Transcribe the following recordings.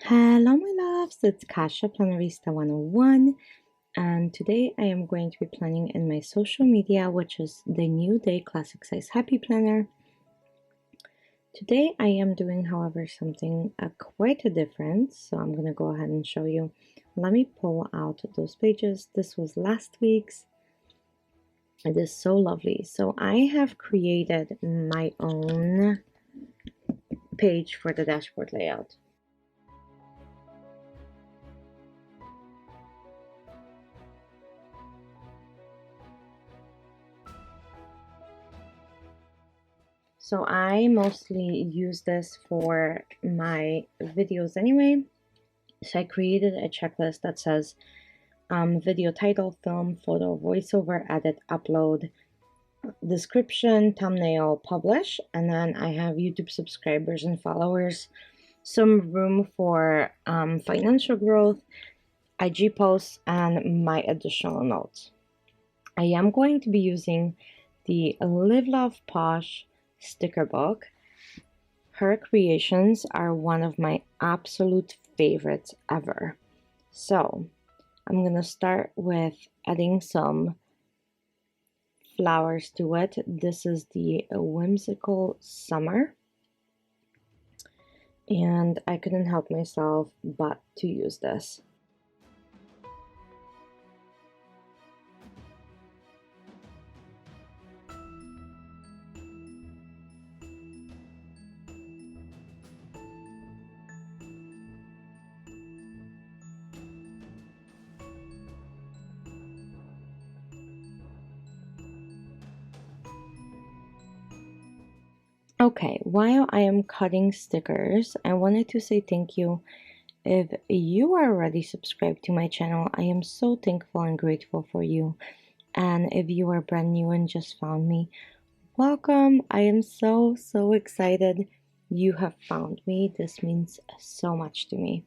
Hello my loves, it's Kasha Planarista 101 and today I am going to be planning in my social media, which is the New Day Classic Size Happy Planner. Today I am doing, however, something quite a different, so I'm going to go ahead and show you. Let me pull out those pages. This was last week's. It is so lovely. So I have created my own page for the dashboard layout. So I mostly use this for my videos anyway. So I created a checklist that says video title, film, photo, voiceover, edit, upload, description, thumbnail, publish, and then I have YouTube subscribers and followers, some room for financial growth, IG posts, and my additional notes. I am going to be using the Live Love Posh sticker book. Her creations are one of my absolute favorites ever. So I'm gonna start with adding some flowers to it. This is the Whimsical Summer, and I couldn't help myself but to use this. Okay, while I am cutting stickers, I wanted to say thank you. If you are already subscribed to my channel, I am so thankful and grateful for you. And if you are brand new and just found me, welcome. I am so excited you have found me. This means so much to me.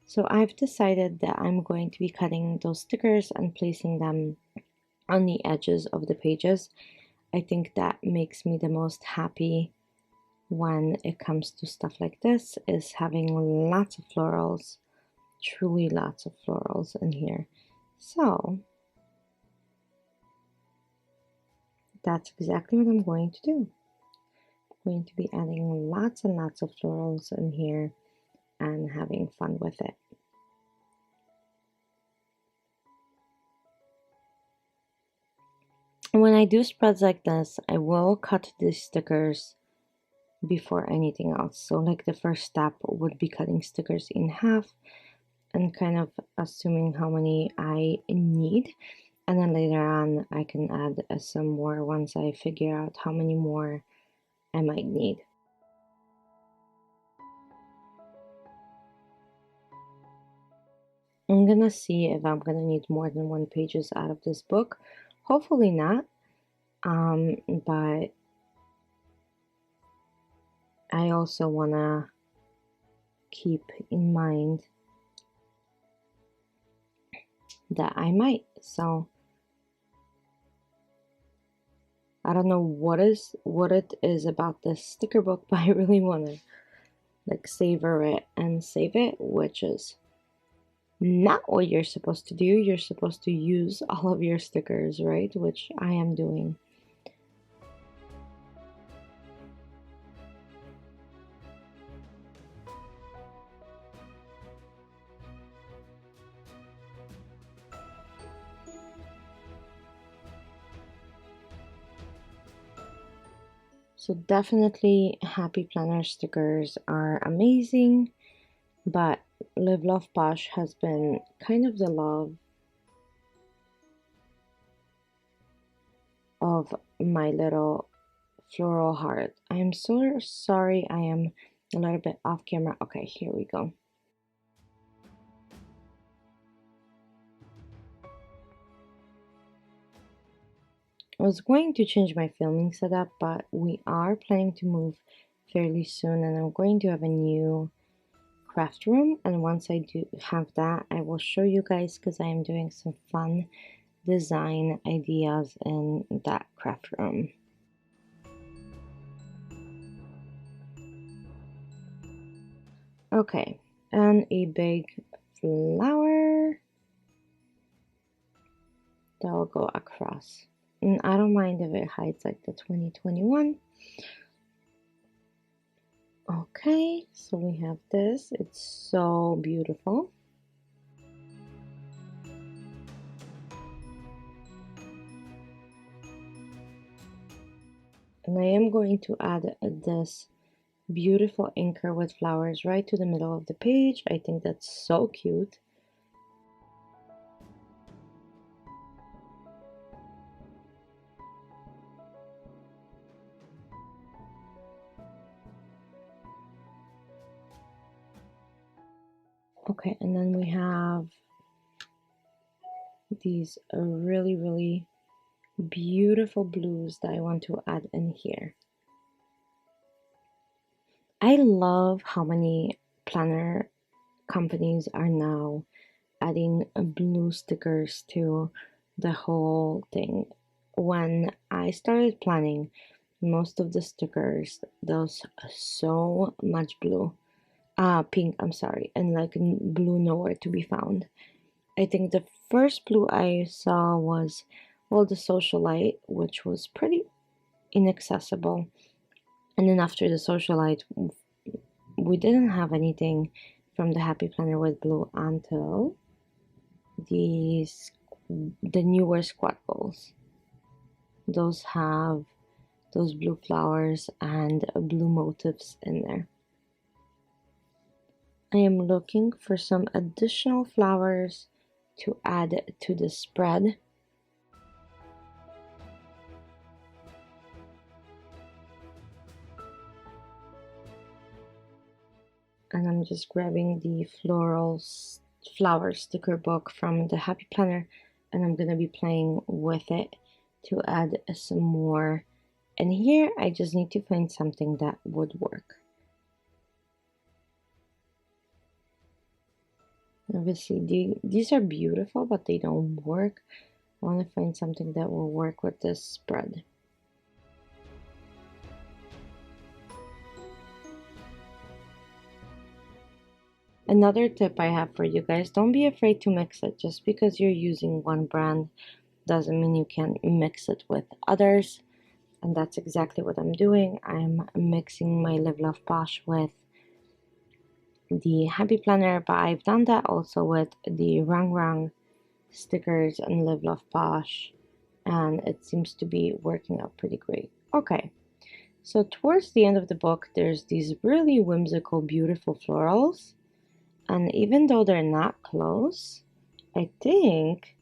So I've decided that I'm going to be cutting those stickers and placing them on the edges of the pages. I think that makes me the most happy when it comes to stuff like this, is having lots of florals, truly lots of florals in here. So that's exactly what I'm going to do. I'm going to be adding lots and lots of florals in here and having fun with it. When I do spreads like this, I will cut these stickers before anything else. So like the first step would be cutting stickers in half and kind of assuming how many I need, and then later on I can add some more once I figure out how many more I might need. I'm gonna see if I'm gonna need more than one pages out of this book. Hopefully not, but I also wanna keep in mind that I might. So I don't know what it is about this sticker book, but I really wanna like savor it and save it, which is not what you're supposed to do. You're supposed to use all of your stickers, right? Which I am doing. So definitely Happy Planner stickers are amazing, but Live Love Posh has been kind of the love of my little floral heart. I am so sorry I am a little bit off camera. Okay, here we go. I was going to change my filming setup, but we are planning to move fairly soon, and I'm going to have a new craft room, and once I do have that, I will show you guys, because I am doing some fun design ideas in that craft room. Okay, and a big flower that will go across. And I don't mind if it hides like the 2021. Okay, so we have this. It's so beautiful. And I am going to add this beautiful anchor with flowers right to the middle of the page. I think that's so cute. Okay, and then we have these really beautiful blues that I want to add in here. I love how many planner companies are now adding blue stickers to the whole thing. When I started planning, most of the stickers, those so much blue, pink, I'm sorry, and like blue nowhere to be found. I think the first blue I saw was, well, the socialite, which was pretty inaccessible. And then after the socialite, we didn't have anything from the Happy Planner with blue until the newer squat bowls. Those have those blue flowers and blue motifs in there. I am looking for some additional flowers to add to the spread. And I'm just grabbing the flower sticker book from the Happy Planner, and I'm gonna be playing with it to add some more. And here I just need to find something that would work. Obviously these are beautiful, but they don't work. I want to find something that will work with this spread. Another tip I have for you guys, don't be afraid to mix it. Just because you're using one brand doesn't mean you can mix it with others. And that's exactly what I'm doing. I'm mixing my Live Love Posh with the Happy Planner, but I've done that also with the Rang Rang stickers and Live Love Posh, and it seems to be working out pretty great. Okay, so towards the end of the book, there's these really whimsical, beautiful florals, and even though they're not close, I think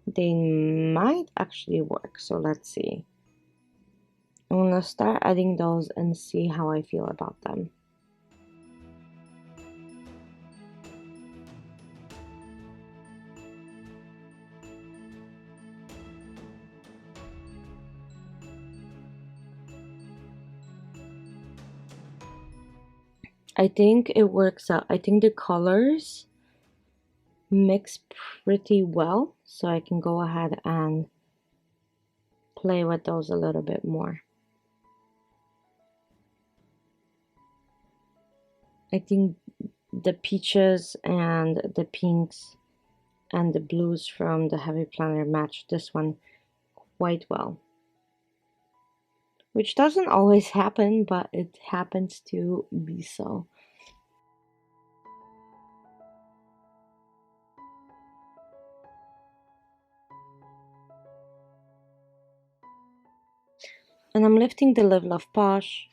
they might actually work. So let's see. I'm gonna start adding those and see how I feel about them. I think it works out. I think the colors mix pretty well, so I can go ahead and play with those a little bit more. I think the peaches and the pinks and the blues from the Heavy Planner match this one quite well. Which doesn't always happen, but it happens to be so. And I'm lifting the Live Love Posh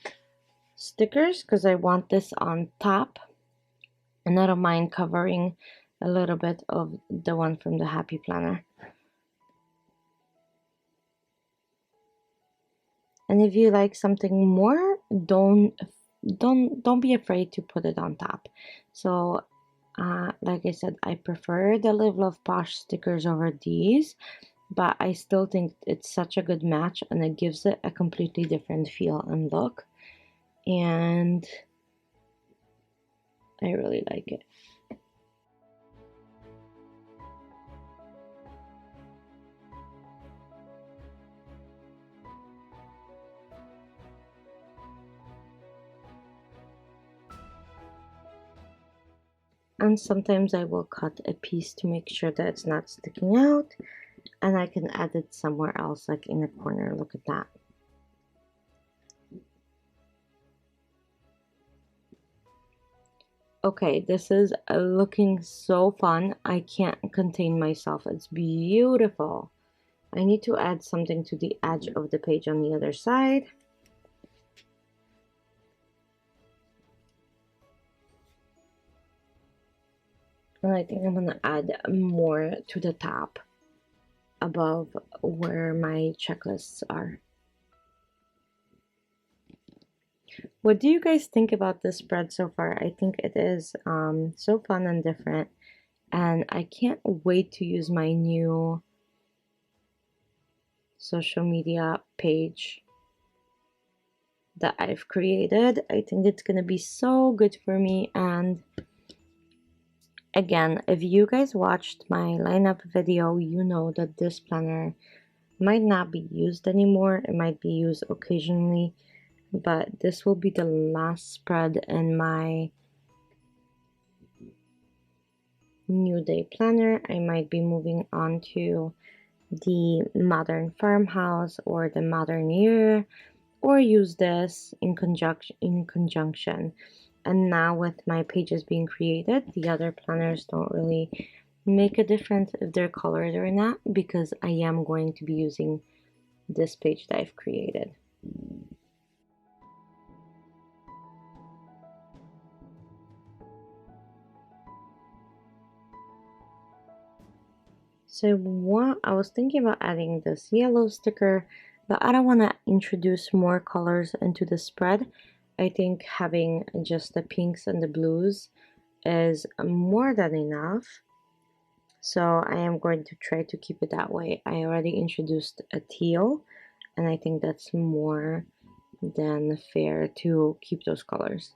stickers because I want this on top. And I don't mind covering a little bit of the one from the Happy Planner. And if you like something more, don't be afraid to put it on top. So like I said, I prefer the Live Love Posh stickers over these, but I still think it's such a good match and it gives it a completely different feel and look, and I really like it. And sometimes I will cut a piece to make sure that it's not sticking out, and I can add it somewhere else, like in a corner. Look at that. Okay, this is looking so fun. I can't contain myself. It's beautiful. I need to add something to the edge of the page on the other side. And I think I'm gonna add more to the top above where my checklists are. What do you guys think about this spread so far? I think it is so fun and different, and I can't wait to use my new social media page that I've created. I think it's gonna be so good for me. And again, if you guys watched my lineup video, you know that this planner might not be used anymore. It might be used occasionally, but this will be the last spread in my new day planner. I might be moving on to the modern farmhouse or the modern year, or use this in conjunction. And now with my pages being created, the other planners don't really make a difference if they're colored or not, because I am going to be using this page that I've created. So what I was thinking about adding this yellow sticker, but I don't want to introduce more colors into the spread. I think having just the pinks and the blues is more than enough. So I am going to try to keep it that way. I already introduced a teal, and I think that's more than fair to keep those colors.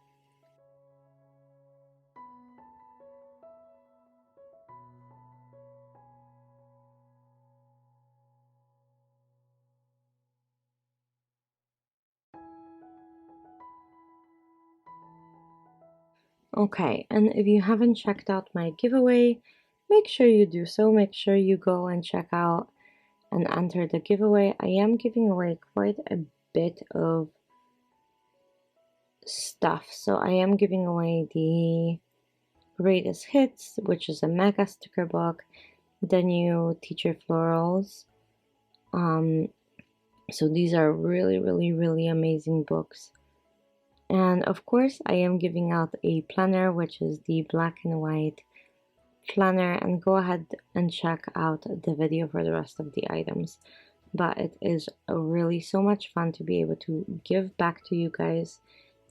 Okay, and if you haven't checked out my giveaway, make sure you do so. Make sure you go and check out and enter the giveaway. I am giving away quite a bit of stuff. So I am giving away the greatest hits, which is a mega sticker book, the new teacher florals. So these are really amazing books. And of course, I am giving out a planner, which is the black and white planner, and go ahead and check out the video for the rest of the items. But it is really so much fun to be able to give back to you guys.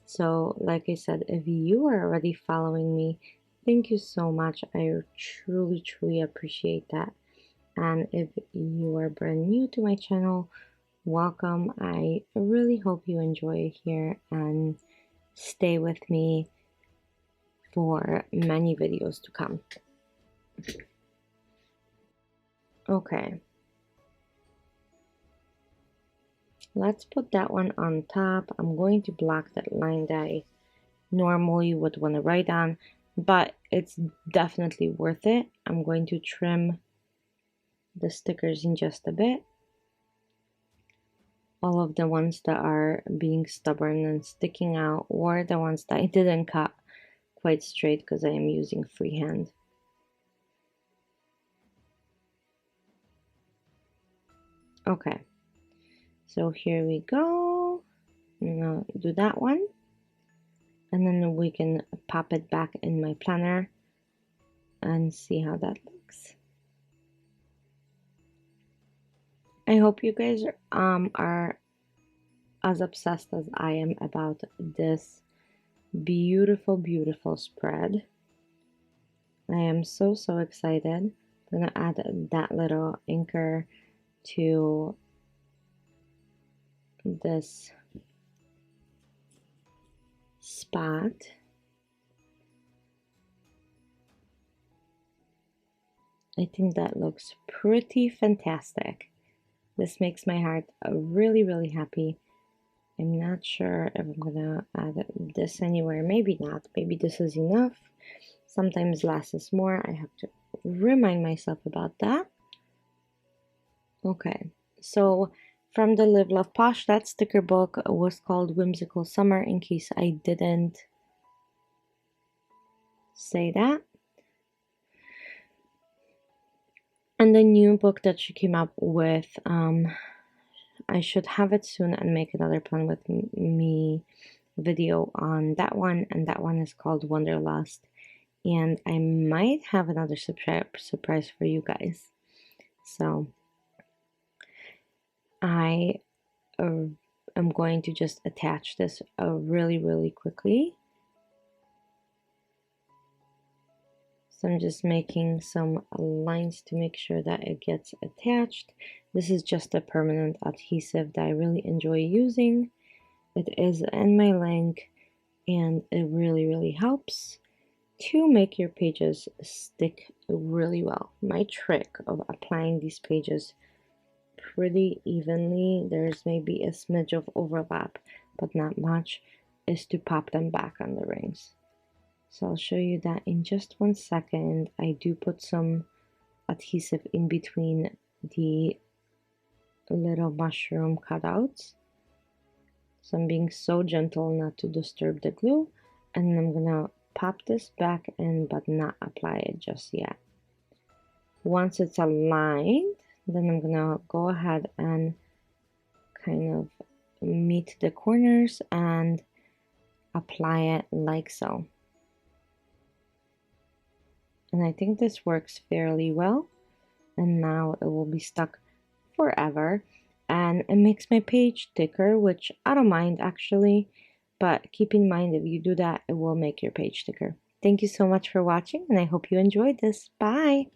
So like I said, if you are already following me, thank you so much. I truly appreciate that. And if you are brand new to my channel, welcome. I really hope you enjoy here and stay with me for many videos to come. Okay, let's put that one on top. I'm going to block that line that I normally would want to write on, but it's definitely worth it. I'm going to trim the stickers in just a bit. All of the ones that are being stubborn and sticking out, or the ones that I didn't cut quite straight because I am using freehand. Okay, so here we go. I'm gonna do that one, and then we can pop it back in my planner and see how that looks. I hope you guys are as obsessed as I am about this beautiful spread. I am so excited. I'm gonna add that little anchor to this spot. I think that looks pretty fantastic. This makes my heart really happy. I'm not sure if I'm gonna add this anywhere. Maybe not. Maybe this is enough. Sometimes less is more. I have to remind myself about that. Okay, so from the Live Love Posh, that sticker book was called Whimsical Summer, in case I didn't say that. And the new book that she came up with, I should have it soon and make another Plan With Me video on that one, and that one is called Wanderlust. And I might have another surprise for you guys. So I am going to just attach this really quickly. So I'm just making some lines to make sure that it gets attached. This is just a permanent adhesive that I really enjoy using. It is in my link, and it really helps to make your pages stick really well. My trick of applying these pages pretty evenly, there's maybe a smidge of overlap, but not much, is to pop them back on the rings. So I'll show you that in just 1 second. I do put some adhesive in between the little mushroom cutouts. So I'm being so gentle not to disturb the glue, and I'm gonna pop this back in but not apply it just yet. Once it's aligned, then I'm gonna go ahead and kind of meet the corners and apply it like so. And I think this works fairly well, and now it will be stuck forever, and it makes my page thicker, which I don't mind actually, but keep in mind, if you do that, it will make your page thicker. Thank you so much for watching, and I hope you enjoyed this. Bye!